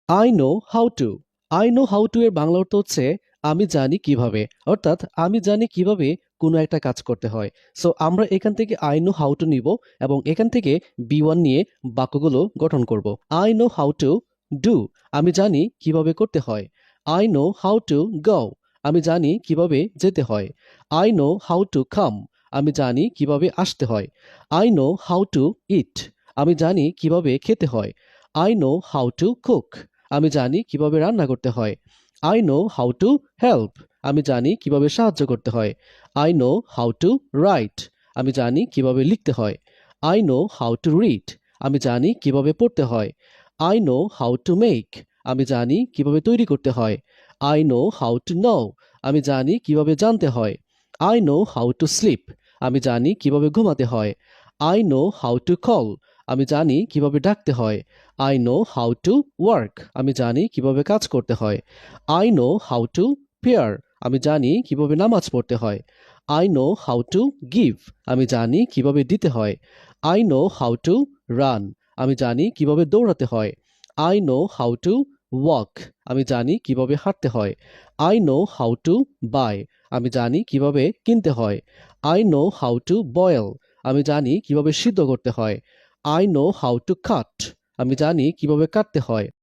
I know how two. I know how two এর বাংলা অর্থ হচ্ছে আমি জানি কিভাবে, অর্থাৎ আমি জানি কিভাবে কোনো একটা কাজ করতে হয়। সো আমরা এখান থেকে আই নো হাউ টু নিব এবং এখান থেকে বি ওয়ান নিয়ে বাক্যগুলো গঠন করব। I know how to do. আমি জানি কিভাবে করতে হয়। I know how to go. আমি জানি কিভাবে যেতে হয়। I know how to come. আমি জানি কিভাবে আসতে হয়। I know how to eat. আমি জানি কিভাবে খেতে হয়। I know how to cook. আমি জানি কিভাবে রান্না করতে হয়। I know how to help. আমি জানি কিভাবে সাহায্য করতে হয়। I know how two right. আমি জানি কিভাবে লিখতে হয়। I know how to read. আমি জানি কিভাবে পড়তে হয়। I know how to make. আমি জানি কিভাবে তৈরি করতে হয়। I know how to know. আমি জানি কিভাবে জানতে হয়। I know how to sleep. আমি জানি কিভাবে ঘুমাতে হয়। I know how to call. আমি জানি কিভাবে ডাকতে হয়। I know how to work. আমি জানি কিভাবে কাজ করতে হয়। I know how to prayer. আমি জানি কিভাবে নামাজ পড়তে হয়। I know how to give. আমি জানি কিভাবে দিতে হয়। I know how to run. আমি জানি কিভাবে দৌড়াতে হয়। I know how to walk. আমি জানি কিভাবে হাঁটতে হয়। I know how to buy. আমি জানি কিভাবে কিনতে হয়। I know how to boil. আমি জানি কিভাবে সিদ্ধ করতে হয়। I know how to cut. আমি জানি কিভাবে কাটতে হয়।